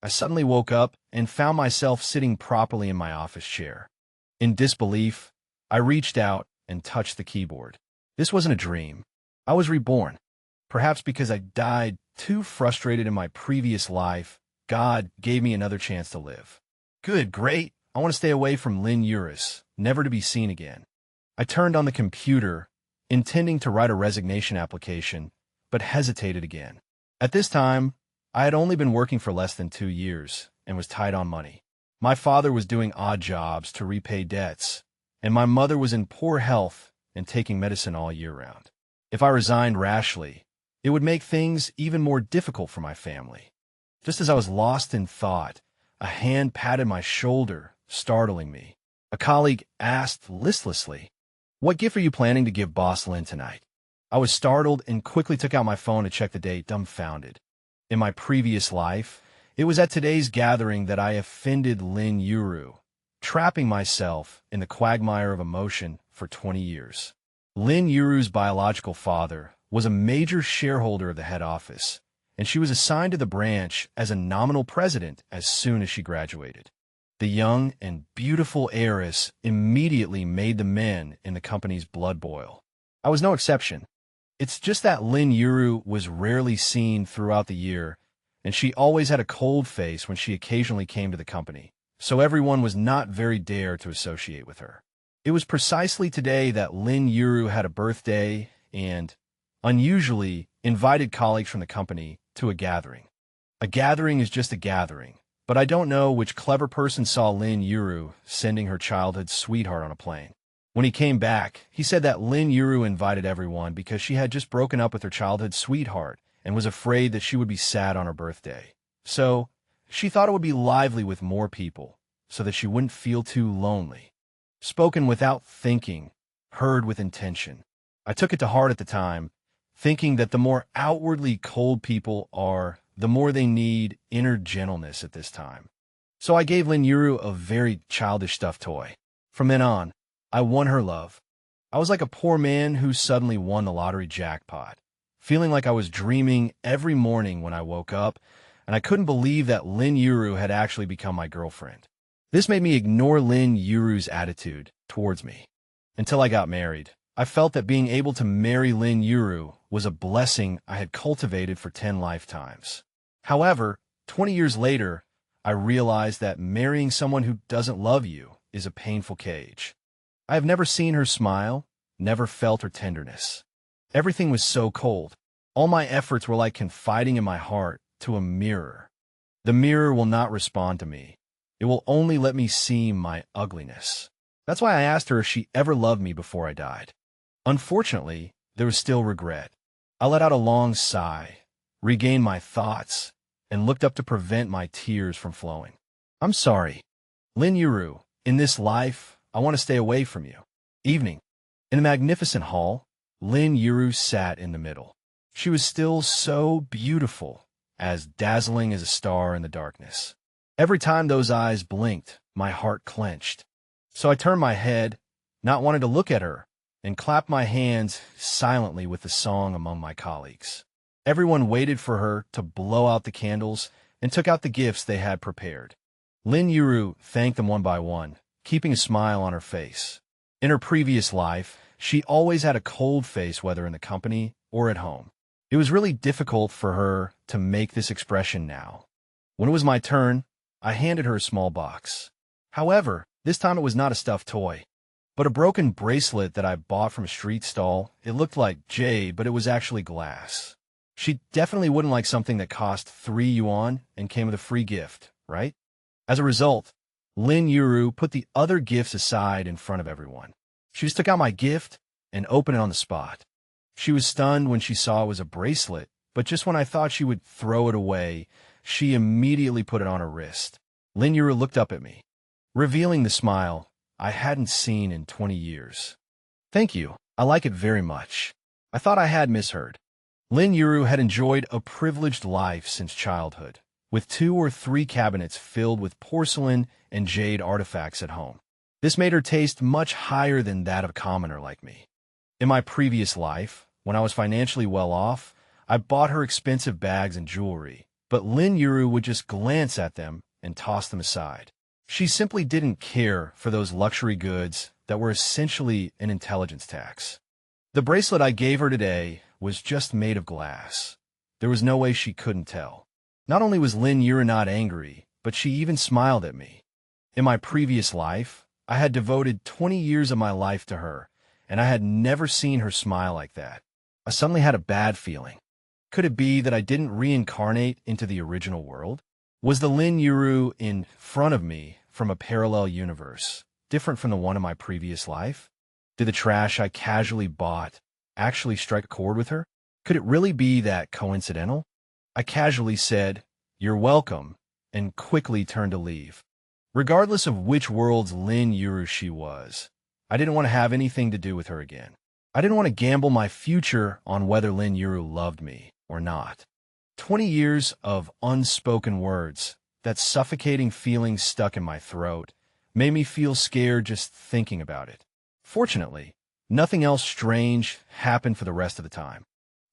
I suddenly woke up and found myself sitting properly in my office chair. In disbelief, I reached out and touched the keyboard. This wasn't a dream. I was reborn. Perhaps because I died too frustrated in my previous life, God gave me another chance to live. Good, great. I want to stay away from Lin Yuru, never to be seen again. I turned on the computer, intending to write a resignation application, but hesitated again. At this time, I had only been working for less than 2 years and was tight on money. My father was doing odd jobs to repay debts, and my mother was in poor health and taking medicine all year round. If I resigned rashly, it would make things even more difficult for my family. Just as I was lost in thought, a hand patted my shoulder, startling me. A colleague asked listlessly, "What gift are you planning to give Boss Lin tonight?" I was startled and quickly took out my phone to check the date, dumbfounded. In my previous life, it was at today's gathering that I offended Lin Yuru, trapping myself in the quagmire of emotion for 20 years. Lin Yuru's biological father was a major shareholder of the head office, and she was assigned to the branch as a nominal president as soon as she graduated. The young and beautiful heiress immediately made the men in the company's blood boil. I was no exception. It's just that Lin Yuru was rarely seen throughout the year, and she always had a cold face when she occasionally came to the company, so everyone was not very dare to associate with her. It was precisely today that Lin Yuru had a birthday and, unusually, invited colleagues from the company to a gathering. A gathering is just a gathering, but I don't know which clever person saw Lin Yuru sending her childhood sweetheart on a plane. When he came back, he said that Lin Yuru invited everyone because she had just broken up with her childhood sweetheart and was afraid that she would be sad on her birthday. So, she thought it would be lively with more people, so that she wouldn't feel too lonely. Spoken without thinking, heard with intention. I took it to heart at the time, thinking that the more outwardly cold people are, the more they need inner gentleness at this time. So I gave Lin Yuru a very childish stuffed toy. From then on, I won her love. I was like a poor man who suddenly won the lottery jackpot, feeling like I was dreaming every morning when I woke up, and I couldn't believe that Lin Yuru had actually become my girlfriend. This made me ignore Lin Yuru's attitude towards me. Until I got married, I felt that being able to marry Lin Yuru was a blessing I had cultivated for 10 lifetimes. However, 20 years later, I realized that marrying someone who doesn't love you is a painful cage. I have never seen her smile, never felt her tenderness. Everything was so cold. All my efforts were like confiding in my heart to a mirror. The mirror will not respond to me. It will only let me see my ugliness. That's why I asked her if she ever loved me before I died. Unfortunately, there was still regret. I let out a long sigh, regained my thoughts, and looked up to prevent my tears from flowing. "I'm sorry. Lin Yuru, in this life, I want to stay away from you." Evening. In a magnificent hall, Lin Yuru sat in the middle. She was still so beautiful, as dazzling as a star in the darkness. Every time those eyes blinked, my heart clenched. So I turned my head, not wanting to look at her, and clapped my hands silently with the song among my colleagues. Everyone waited for her to blow out the candles and took out the gifts they had prepared. Lin Yuru thanked them one by one, keeping a smile on her face. In her previous life, she always had a cold face whether in the company or at home. It was really difficult for her to make this expression now. When it was my turn, I handed her a small box. However, this time it was not a stuffed toy, but a broken bracelet that I bought from a street stall. It looked like jade, but it was actually glass. She definitely wouldn't like something that cost 3 yuan and came with a free gift, right? As a result, Lin Yuru put the other gifts aside in front of everyone. She just took out my gift and opened it on the spot. She was stunned when she saw it was a bracelet, but just when I thought she would throw it away, she immediately put it on her wrist. Lin Yuru looked up at me, revealing the smile I hadn't seen in 20 years. "Thank you. I like it very much." I thought I had misheard. Lin Yuru had enjoyed a privileged life since childhood, with 2 or 3 cabinets filled with porcelain and jade artifacts at home. This made her taste much higher than that of a commoner like me. In my previous life, when I was financially well off, I bought her expensive bags and jewelry, but Lin Yuru would just glance at them and toss them aside. She simply didn't care for those luxury goods that were essentially an intelligence tax. The bracelet I gave her today was just made of glass. There was no way she couldn't tell. Not only was Lin Yuru not angry, but she even smiled at me. In my previous life, I had devoted 20 years of my life to her, and I had never seen her smile like that. I suddenly had a bad feeling. Could it be that I didn't reincarnate into the original world? Was the Lin Yuru in front of me from a parallel universe, different from the one in my previous life? Did the trash I casually bought actually strike a chord with her? Could it really be that coincidental? I casually said, "You're welcome," and quickly turned to leave. Regardless of which world's Lin Yuru she was, I didn't want to have anything to do with her again. I didn't want to gamble my future on whether Lin Yuru loved me or not. 20 years of unspoken words, that suffocating feeling stuck in my throat, made me feel scared just thinking about it. Fortunately, nothing else strange happened for the rest of the time.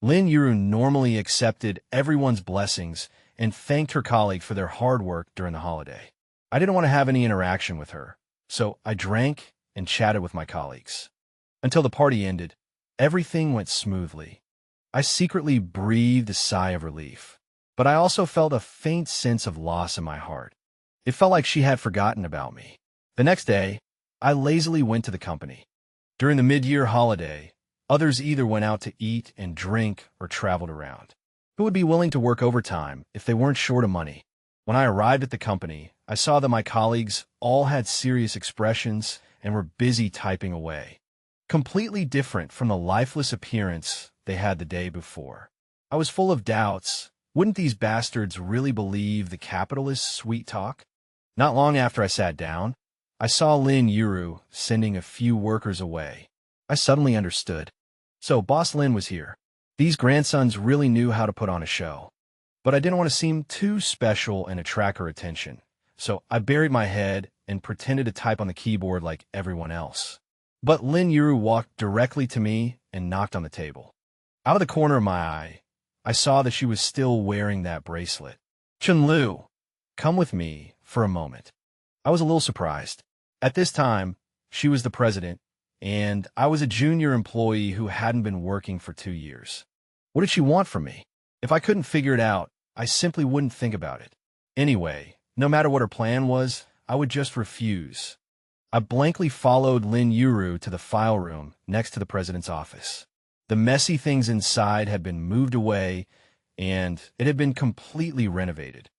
Lin Yuru normally accepted everyone's blessings and thanked her colleague for their hard work during the holiday. I didn't want to have any interaction with her, so I drank and chatted with my colleagues. Until the party ended, everything went smoothly. I secretly breathed a sigh of relief, but I also felt a faint sense of loss in my heart. It felt like she had forgotten about me. The next day, I lazily went to the company. During the mid-year holiday, others either went out to eat and drink or traveled around. Who would be willing to work overtime if they weren't short of money? When I arrived at the company, I saw that my colleagues all had serious expressions and were busy typing away. Completely different from the lifeless appearance they had the day before. I was full of doubts. Wouldn't these bastards really believe the capitalist's sweet talk? Not long after I sat down, I saw Lin Yuru sending a few workers away. I suddenly understood. So Boss Lin was here. These grandsons really knew how to put on a show. But I didn't want to seem too special and attract her attention, so I buried my head and pretended to type on the keyboard like everyone else. But Lin Yuru walked directly to me and knocked on the table. Out of the corner of my eye, I saw that she was still wearing that bracelet. "Chen Lu, come with me for a moment." I was a little surprised. At this time, she was the president, and I was a junior employee who hadn't been working for 2 years. What did she want from me? If I couldn't figure it out, I simply wouldn't think about it. Anyway, no matter what her plan was, I would just refuse. I blankly followed Lin Yuru to the file room next to the president's office. The messy things inside had been moved away, and it had been completely renovated.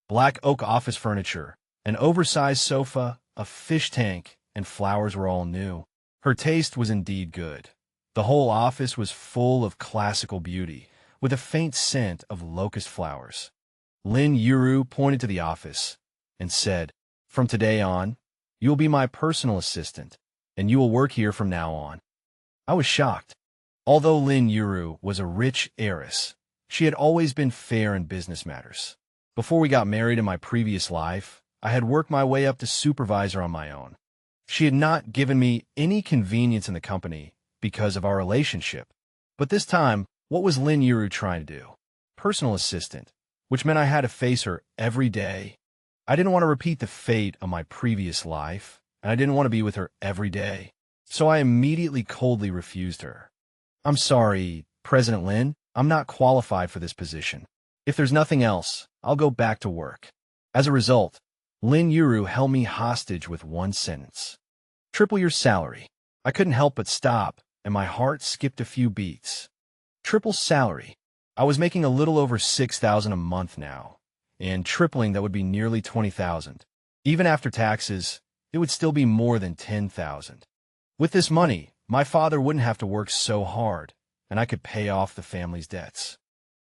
Black oak office furniture, an oversized sofa, a fish tank, and flowers were all new. Her taste was indeed good. The whole office was full of classical beauty, with a faint scent of locust flowers. Lin Yuru pointed to the office and said, "From today on, you will be my personal assistant, and you will work here from now on." I was shocked. Although Lin Yuru was a rich heiress, she had always been fair in business matters. Before we got married in my previous life, I had worked my way up to supervisor on my own. She had not given me any convenience in the company because of our relationship. But this time, what was Lin Yuru trying to do? Personal assistant, which meant I had to face her every day. I didn't want to repeat the fate of my previous life, and I didn't want to be with her every day. So I immediately coldly refused her. "I'm sorry, President Lin, I'm not qualified for this position. If there's nothing else, I'll go back to work." As a result, Lin Yuru held me hostage with one sentence. "Triple your salary." I couldn't help but stop, and my heart skipped a few beats. Triple salary. I was making a little over $6,000 a month now, and tripling that would be nearly $20,000. Even after taxes, it would still be more than $10,000. With this money, my father wouldn't have to work so hard, and I could pay off the family's debts.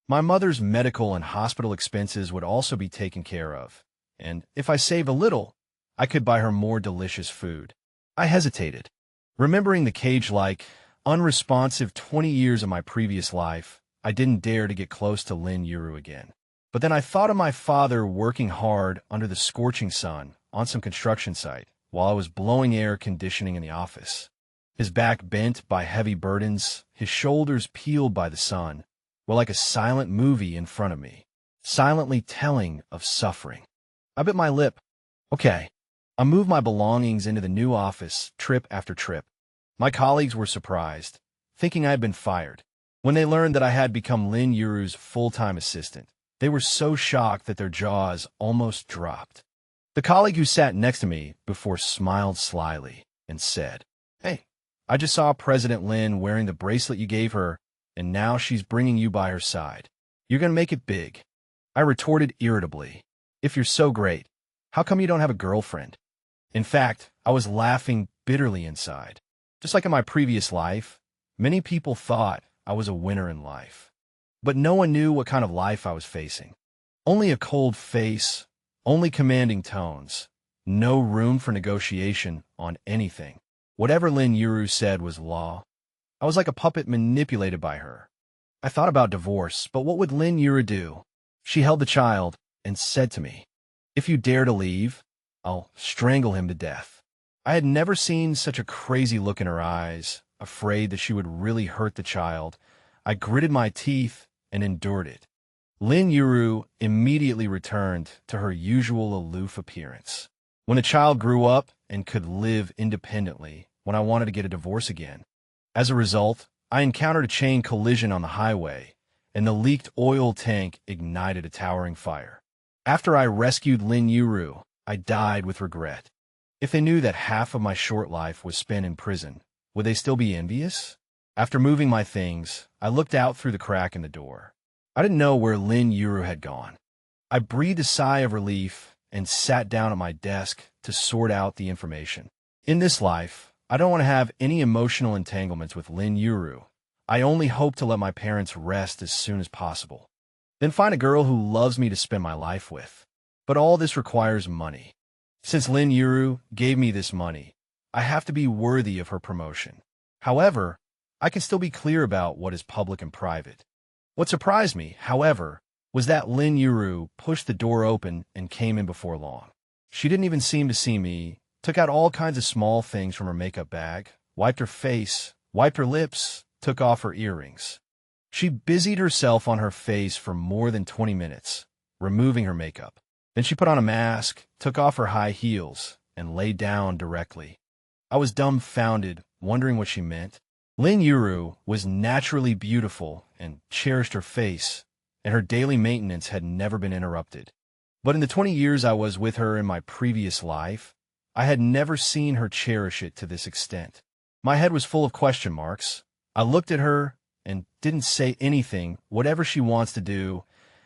My mother's medical and hospital expenses would also be taken care of, and if I saved a little, I could buy her more delicious food. I hesitated. Remembering the cage-like, unresponsive 20 years of my previous life, I didn't dare to get close to Lin Yuru again. But then I thought of my father working hard under the scorching sun on some construction site while I was blowing air conditioning in the office. His back bent by heavy burdens, his shoulders peeled by the sun, were like a silent movie in front of me. silently telling of suffering. I bit my lip. Okay. I moved my belongings into the new office, trip after trip. My colleagues were surprised, thinking I had been fired. When they learned that I had become Lin Yuru's full-time assistant, they were so shocked that their jaws almost dropped. The colleague who sat next to me before smiled slyly and said, "Hey, I just saw President Lin wearing the bracelet you gave her, and now she's bringing you by her side. You're going to make it big." I retorted irritably, "If you're so great, how come you don't have a girlfriend?" In fact, I was laughing bitterly inside. Just like in my previous life, many people thought I was a winner in life. But no one knew what kind of life I was facing. Only a cold face, only commanding tones, no room for negotiation on anything. Whatever Lin Yuru said was law. I was like a puppet manipulated by her. I thought about divorce, but what would Lin Yuru do? She held the child and said to me, "If you dare to leave, I'll strangle him to death." I had never seen such a crazy look in her eyes, afraid that she would really hurt the child. I gritted my teeth and endured it. Lin Yuru immediately returned to her usual aloof appearance. When the child grew up and could live independently, when I wanted to get a divorce again. As a result, I encountered a chain collision on the highway, and the leaked oil tank ignited a towering fire. After I rescued Lin Yuru, I died with regret. If they knew that half of my short life was spent in prison, would they still be envious? After moving my things, I looked out through the crack in the door. I didn't know where Lin Yuru had gone. I breathed a sigh of relief and sat down at my desk to sort out the information. In this life, I don't want to have any emotional entanglements with Lin Yuru. I only hope to let my parents rest as soon as possible. Then find a girl who loves me to spend my life with. But all this requires money. Since Lin Yuru gave me this money, I have to be worthy of her promotion. However, I can still be clear about what is public and private. What surprised me, however, was that Lin Yuru pushed the door open and came in before long. She didn't even seem to see me, took out all kinds of small things from her makeup bag, wiped her face, wiped her lips, took off her earrings. She busied herself on her face for more than 20 minutes, removing her makeup. Then she put on a mask, took off her high heels, and lay down directly. I was dumbfounded, wondering what she meant. Lin Yuru was naturally beautiful and cherished her face, and her daily maintenance had never been interrupted. But in the 20 years I was with her in my previous life, I had never seen her cherish it to this extent. My head was full of question marks. I looked at her and didn't say anything, whatever she wants to do,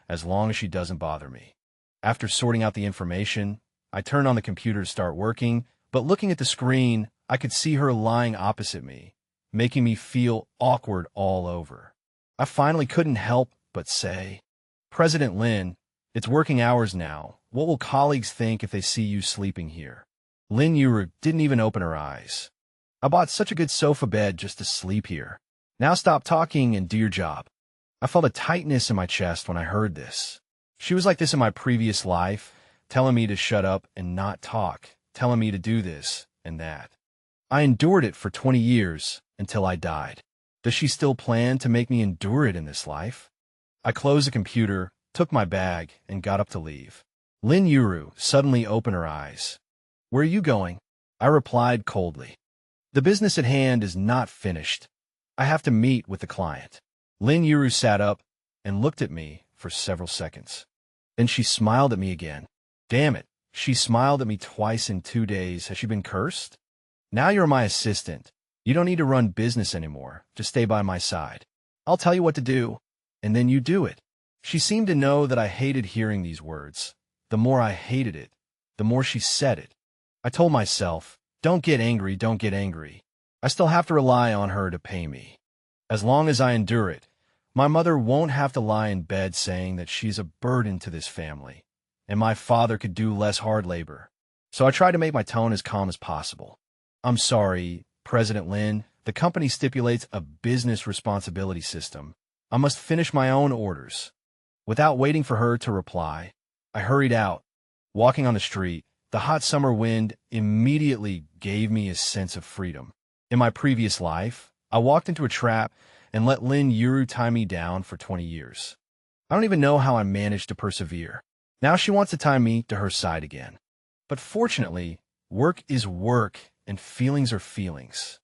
as long as she doesn't bother me. After sorting out the information, I turned on the computer to start working, but looking at the screen, I could see her lying opposite me, making me feel awkward all over. I finally couldn't help but say, "President Lin, it's working hours now. What will colleagues think if they see you sleeping here?" Lin Yuru didn't even open her eyes. "I bought such a good sofa bed just to sleep here. Now stop talking and do your job." I felt a tightness in my chest when I heard this. She was like this in my previous life, telling me to shut up and not talk, telling me to do this and that. I endured it for 20 years until I died. Does she still plan to make me endure it in this life? I closed the computer, took my bag, and got up to leave. Lin Yuru suddenly opened her eyes. "Where are you going?" I replied coldly. "The business at hand is not finished. I have to meet with the client." Lin Yuru sat up and looked at me for several seconds. Then she smiled at me again. Damn it, she smiled at me twice in 2 days. Has she been cursed? "Now you're my assistant. You don't need to run business anymore. Just stay by my side. I'll tell you what to do, and then you do it." She seemed to know that I hated hearing these words. The more I hated it, the more she said it. I told myself, don't get angry, don't get angry. I still have to rely on her to pay me. As long as I endure it, my mother won't have to lie in bed saying that she's a burden to this family, and my father could do less hard labor. So I tried to make my tone as calm as possible. "I'm sorry, President Lin, the company stipulates a business responsibility system. I must finish my own orders." Without waiting for her to reply, I hurried out. Walking on the street, the hot summer wind immediately gave me a sense of freedom. In my previous life, I walked into a trap and let Lin Yuru tie me down for 20 years. I don't even know how I managed to persevere. Now she wants to tie me to her side again. But fortunately, work is work and feelings are feelings.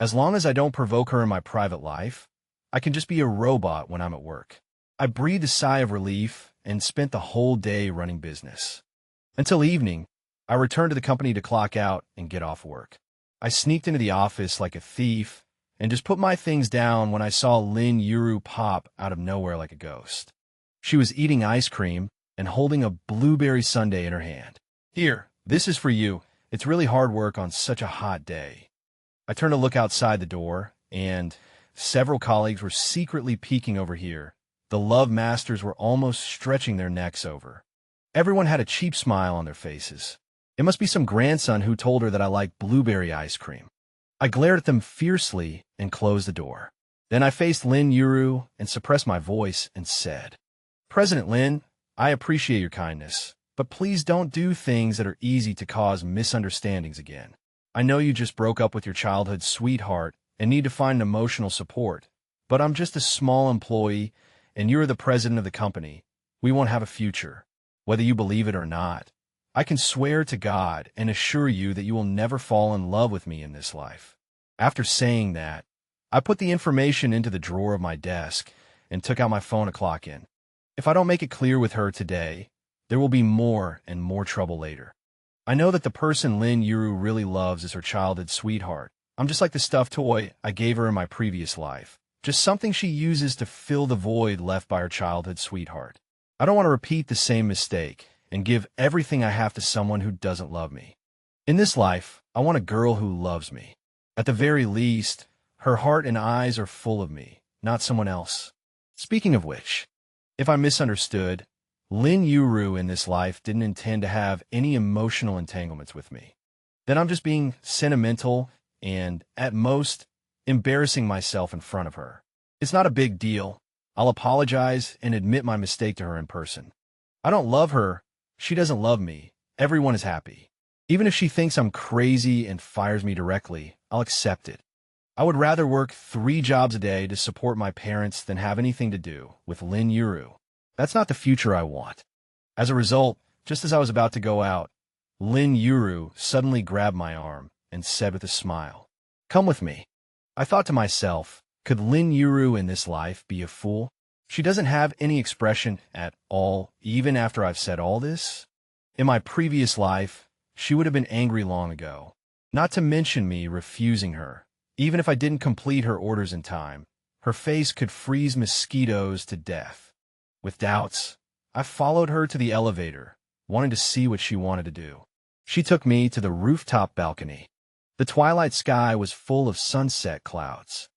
As long as I don't provoke her in my private life, I can just be a robot when I'm at work. I breathed a sigh of relief and spent the whole day running business. Until evening, I returned to the company to clock out and get off work. I sneaked into the office like a thief and just put my things down when I saw Lin Yuru pop out of nowhere like a ghost. She was eating ice cream and holding a blueberry sundae in her hand. "Here, this is for you. It's really hard work on such a hot day." I turned to look outside the door, and several colleagues were secretly peeking over here. The love masters were almost stretching their necks over. Everyone had a cheap smile on their faces. It must be some grandson who told her that I like blueberry ice cream. I glared at them fiercely and closed the door. Then I faced Lin Yuru and suppressed my voice and said, "President Lin, I appreciate your kindness, but please don't do things that are easy to cause misunderstandings again. I know you just broke up with your childhood sweetheart and need to find emotional support, but I'm just a small employee and you're the president of the company. We won't have a future, whether you believe it or not. I can swear to God and assure you that you will never fall in love with me in this life." After saying that, I put the information into the drawer of my desk and took out my phone to clock in. If I don't make it clear with her today, there will be more and more trouble later. I know that the person Lin Yuru really loves is her childhood sweetheart. I'm just like the stuffed toy I gave her in my previous life, just something she uses to fill the void left by her childhood sweetheart. I don't want to repeat the same mistake and give everything I have to someone who doesn't love me. In this life, I want a girl who loves me. At the very least, her heart and eyes are full of me, not someone else. Speaking of which, if I misunderstood, Lin Yuru in this life didn't intend to have any emotional entanglements with me. Then I'm just being sentimental and, at most, embarrassing myself in front of her. It's not a big deal. I'll apologize and admit my mistake to her in person. I don't love her. She doesn't love me. Everyone is happy. Even if she thinks I'm crazy and fires me directly, I'll accept it. I would rather work 3 jobs a day to support my parents than have anything to do with Lin Yuru. That's not the future I want. As a result, just as I was about to go out, Lin Yuru suddenly grabbed my arm and said with a smile, "Come with me." I thought to myself, could Lin Yuru in this life be a fool? She doesn't have any expression at all, even after I've said all this. In my previous life, she would have been angry long ago. Not to mention me refusing her. Even if I didn't complete her orders in time, her face could freeze mosquitoes to death. With doubts, I followed her to the elevator, wanting to see what she wanted to do. She took me to the rooftop balcony. The twilight sky was full of sunset clouds.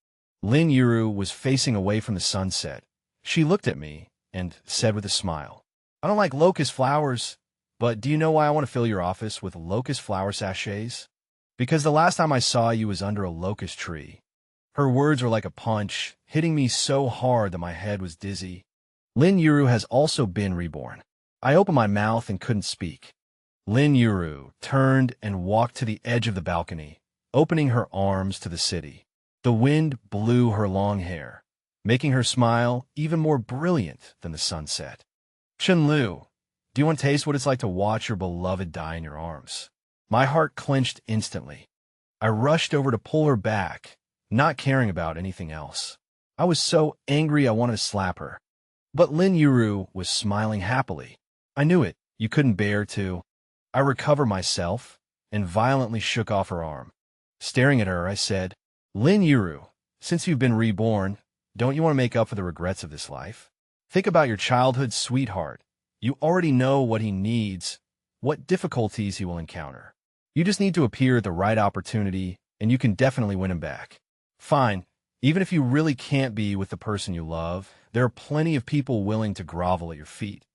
Lin Yuru was facing away from the sunset. She looked at me and said with a smile, "I don't like locust flowers, but do you know why I want to fill your office with locust flower sachets? Because the last time I saw you was under a locust tree." Her words were like a punch, hitting me so hard that my head was dizzy. Lin Yuru has also been reborn. I opened my mouth and couldn't speak. Lin Yuru turned and walked to the edge of the balcony, opening her arms to the city. The wind blew her long hair, making her smile even more brilliant than the sunset. "Chen Lu, do you want to taste what it's like to watch your beloved die in your arms?" My heart clenched instantly. I rushed over to pull her back, not caring about anything else. I was so angry I wanted to slap her. But Lin Yuru was smiling happily. I knew it. You couldn't bear to. I recovered myself and violently shook off her arm. Staring at her, I said, "Lin Yuru, since you've been reborn, don't you want to make up for the regrets of this life? Think about your childhood sweetheart. You already know what he needs, what difficulties he will encounter. You just need to appear at the right opportunity, and you can definitely win him back. Fine, even if you really can't be with the person you love, there are plenty of people willing to grovel at your feet.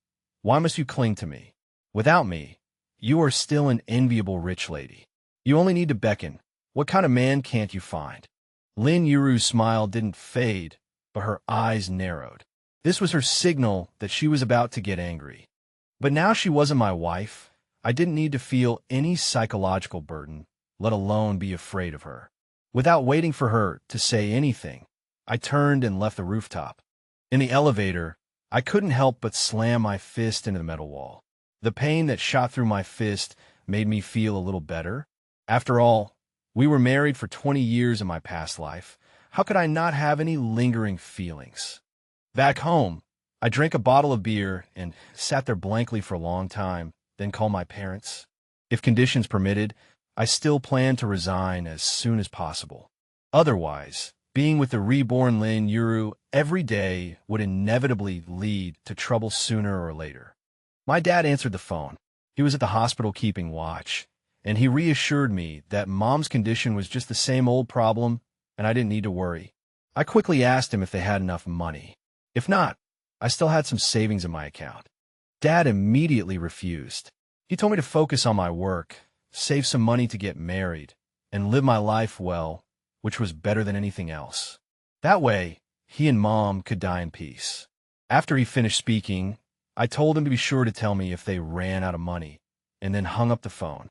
Why must you cling to me? Without me, you are still an enviable rich lady. You only need to beckon. What kind of man can't you find?" Lin Yuru's smile didn't fade, but her eyes narrowed. This was her signal that she was about to get angry. But now she wasn't my wife. I didn't need to feel any psychological burden, let alone be afraid of her. Without waiting for her to say anything, I turned and left the rooftop. In the elevator, I couldn't help but slam my fist into the metal wall. The pain that shot through my fist made me feel a little better. After all, we were married for 20 years in my past life. How could I not have any lingering feelings? Back home, I drank a bottle of beer and sat there blankly for a long time, then called my parents. If conditions permitted, I still planned to resign as soon as possible. Otherwise, being with the reborn Lin Yuru every day would inevitably lead to trouble sooner or later. My dad answered the phone. He was at the hospital keeping watch, and he reassured me that Mom's condition was just the same old problem and I didn't need to worry. I quickly asked him if they had enough money. If not, I still had some savings in my account. Dad immediately refused. He told me to focus on my work, save some money to get married, and live my life well, which was better than anything else. That way, he and Mom could die in peace. After he finished speaking, I told him to be sure to tell me if they ran out of money, and then hung up the phone.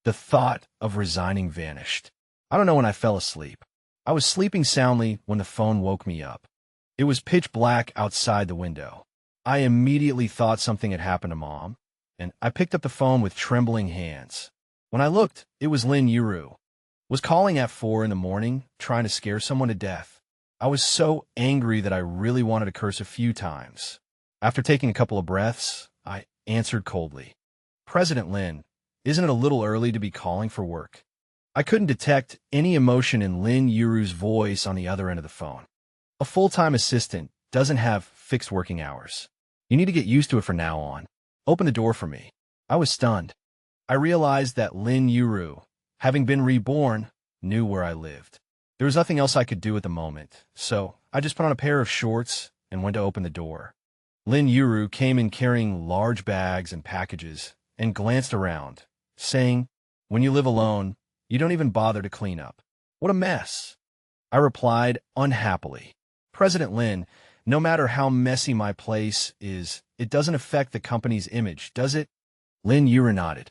The thought of resigning vanished. I don't know when I fell asleep. I was sleeping soundly when the phone woke me up. It was pitch black outside the window. I immediately thought something had happened to Mom, and I picked up the phone with trembling hands. When I looked, it was Lin Yuru. Was calling at 4 in the morning, trying to scare someone to death. I was so angry that I really wanted to curse a few times. After taking a couple of breaths, I answered coldly. President Lin, isn't it a little early to be calling for work? I couldn't detect any emotion in Lin Yuru's voice on the other end of the phone. A full-time assistant doesn't have fixed working hours. You need to get used to it from now on. Open the door for me. I was stunned. I realized that Lin Yuru, having been reborn, knew where I lived. There was nothing else I could do at the moment, so I just put on a pair of shorts and went to open the door. Lin Yuru came in carrying large bags and packages and glanced around, saying, "When you live alone, you don't even bother to clean up. What a mess." I replied unhappily, "President Lin, no matter how messy my place is, it doesn't affect the company's image, does it?" Lin Yuru nodded.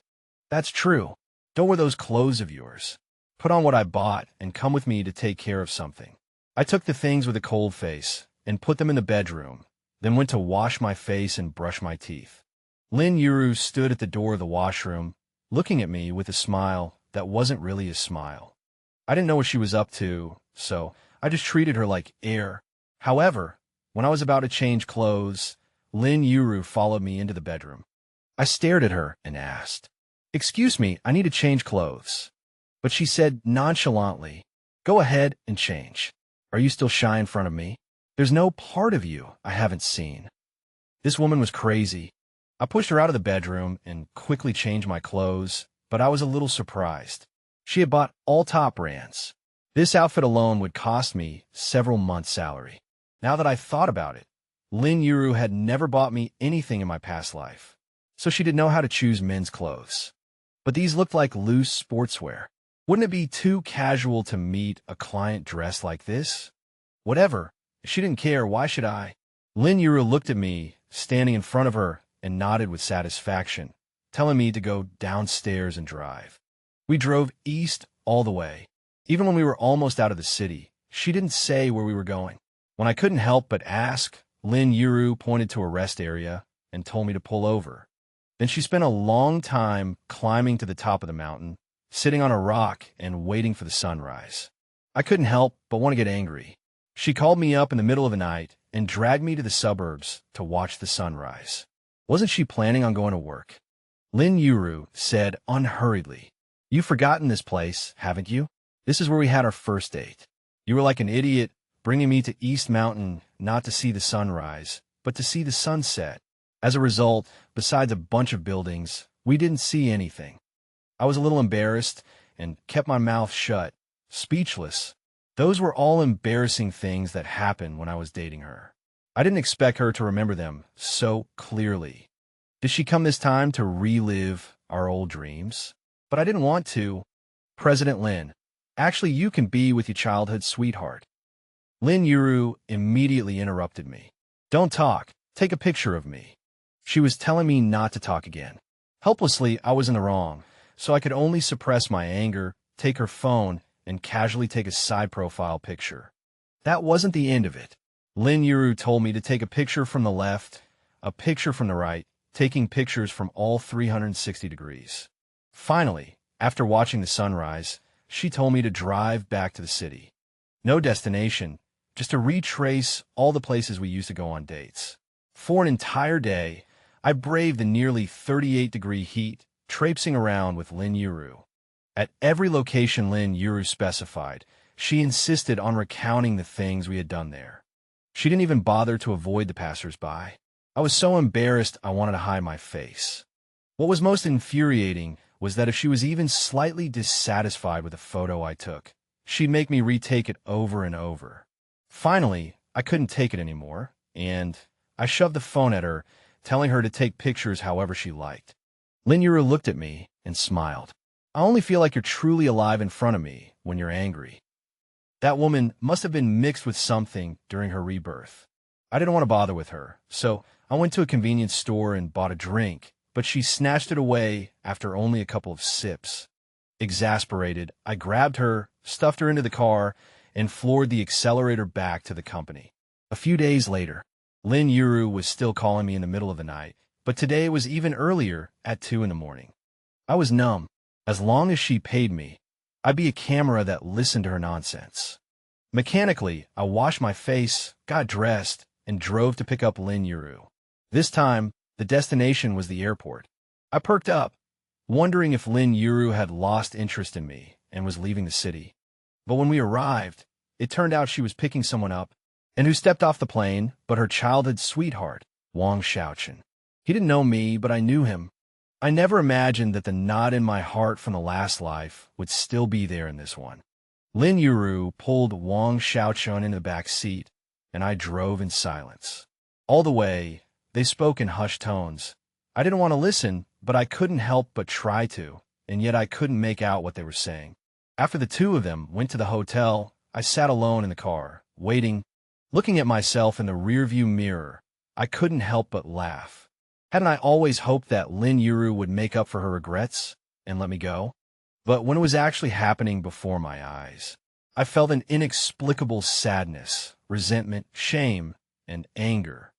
"That's true. Don't wear those clothes of yours. Put on what I bought and come with me to take care of something." I took the things with a cold face and put them in the bedroom, then went to wash my face and brush my teeth. Lin Yuru stood at the door of the washroom, looking at me with a smile that wasn't really a smile. I didn't know what she was up to, so I just treated her like air. However, when I was about to change clothes, Lin Yuru followed me into the bedroom. I stared at her and asked, "Excuse me, I need to change clothes." But she said nonchalantly, "Go ahead and change. Are you still shy in front of me? There's no part of you I haven't seen." This woman was crazy. I pushed her out of the bedroom and quickly changed my clothes, but I was a little surprised. She had bought all top brands. This outfit alone would cost me several months' salary. Now that I thought about it, Lin Yuru had never bought me anything in my past life, so she didn't know how to choose men's clothes. But these looked like loose sportswear. Wouldn't it be too casual to meet a client dressed like this? Whatever. If she didn't care, why should I? Lin Yuru looked at me, standing in front of her, and nodded with satisfaction, telling me to go downstairs and drive. We drove east all the way. Even when we were almost out of the city, she didn't say where we were going. When I couldn't help but ask, Lin Yuru pointed to a rest area and told me to pull over. Then she spent a long time climbing to the top of the mountain, sitting on a rock and waiting for the sunrise. I couldn't help but want to get angry. She called me up in the middle of the night and dragged me to the suburbs to watch the sunrise. Wasn't she planning on going to work? Lin Yuru said unhurriedly, "You've forgotten this place, haven't you? This is where we had our first date. You were like an idiot, bringing me to East Mountain not to see the sunrise, but to see the sunset. As a result, besides a bunch of buildings, we didn't see anything." I was a little embarrassed and kept my mouth shut, speechless. Those were all embarrassing things that happened when I was dating her. I didn't expect her to remember them so clearly. Did she come this time to relive our old dreams? But I didn't want to. "President Lin, actually you can be with your childhood sweetheart." Lin Yuru immediately interrupted me. "Don't talk. Take a picture of me." She was telling me not to talk again. Helplessly, I was in the wrong, so I could only suppress my anger, take her phone, and casually take a side profile picture. That wasn't the end of it. Lin Yuru told me to take a picture from the left, a picture from the right, taking pictures from all 360 degrees. Finally, after watching the sunrise, she told me to drive back to the city. No destination, just to retrace all the places we used to go on dates. For an entire day, I braved the nearly 38-degree heat, traipsing around with Lin Yuru. At every location Lin Yuru specified, she insisted on recounting the things we had done there. She didn't even bother to avoid the passers-by. I was so embarrassed I wanted to hide my face. What was most infuriating was that if she was even slightly dissatisfied with a photo I took, she'd make me retake it over and over. Finally, I couldn't take it anymore, and I shoved the phone at her, telling her to take pictures however she liked. Lin Yuru looked at me and smiled. I only feel like you're truly alive in front of me when you're angry. That woman must have been mixed with something during her rebirth. I didn't want to bother with her, so I went to a convenience store and bought a drink, but she snatched it away after only a couple of sips. Exasperated, I grabbed her, stuffed her into the car, and floored the accelerator back to the company. A few days later, Lin Yuru was still calling me in the middle of the night, but today it was even earlier at 2 in the morning. I was numb. As long as she paid me, I'd be a camera that listened to her nonsense. Mechanically, I washed my face, got dressed, and drove to pick up Lin Yuru. This time, the destination was the airport. I perked up, wondering if Lin Yuru had lost interest in me and was leaving the city. But when we arrived, it turned out she was picking someone up, and who stepped off the plane but her childhood sweetheart, Wang Xiaochen. He didn't know me, but I knew him. I never imagined that the knot in my heart from the last life would still be there in this one. Lin Yuru pulled Wang Xiaochen into the back seat, and I drove in silence. All the way, they spoke in hushed tones. I didn't want to listen, but I couldn't help but try to, and yet I couldn't make out what they were saying. After the two of them went to the hotel, I sat alone in the car, waiting. Looking at myself in the rearview mirror, I couldn't help but laugh. Hadn't I always hoped that Lin Yuru would make up for her regrets and let me go? But when it was actually happening before my eyes, I felt an inexplicable sadness, resentment, shame, and anger.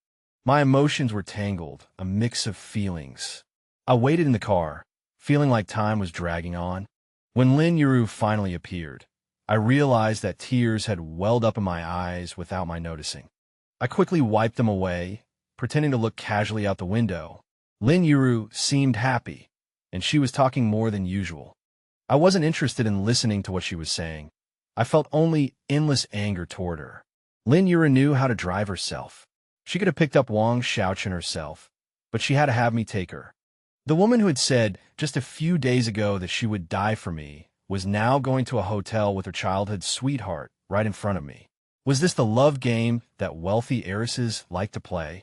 My emotions were tangled, a mix of feelings. I waited in the car, feeling like time was dragging on. When Lin Yuru finally appeared, I realized that tears had welled up in my eyes without my noticing. I quickly wiped them away, pretending to look casually out the window. Lin Yuru seemed happy, and she was talking more than usual. I wasn't interested in listening to what she was saying. I felt only endless anger toward her. Lin Yuru knew how to drive herself. She could have picked up Wang Xiaochen herself, but she had to have me take her. The woman who had said just a few days ago that she would die for me was now going to a hotel with her childhood sweetheart right in front of me. Was this the love game that wealthy heiresses like to play?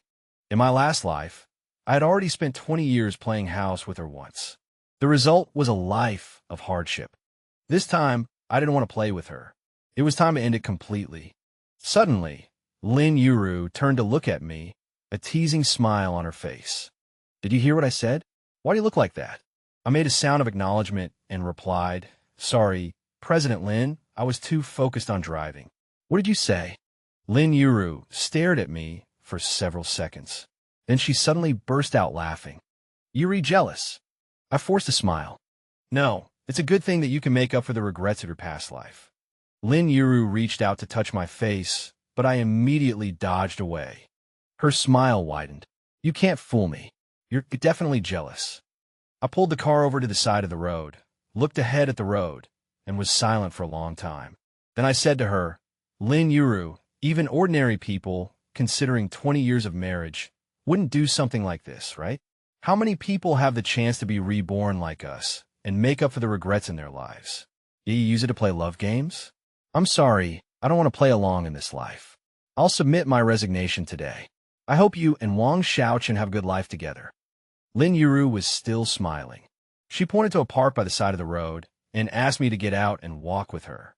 In my last life, I had already spent 20 years playing house with her once. The result was a life of hardship. This time, I didn't want to play with her. It was time to end it completely. Suddenly, Lin Yuru turned to look at me, a teasing smile on her face. "Did you hear what I said? Why do you look like that?" I made a sound of acknowledgement and replied, "Sorry, President Lin, I was too focused on driving." "What did you say?" Lin Yuru stared at me for several seconds. Then she suddenly burst out laughing. "Yuri jealous?" I forced a smile. "No, it's a good thing that you can make up for the regrets of your past life." Lin Yuru reached out to touch my face, but I immediately dodged away. Her smile widened. "You can't fool me. You're definitely jealous." I pulled the car over to the side of the road, looked ahead at the road, and was silent for a long time. Then I said to her, "Lin Yuru, even ordinary people, considering 20 years of marriage, wouldn't do something like this, right? How many people have the chance to be reborn like us and make up for the regrets in their lives? Do you use it to play love games? I'm sorry, I don't want to play along in this life. I'll submit my resignation today. I hope you and Wang Xiaochen have a good life together." Lin Yuru was still smiling. She pointed to a park by the side of the road and asked me to get out and walk with her.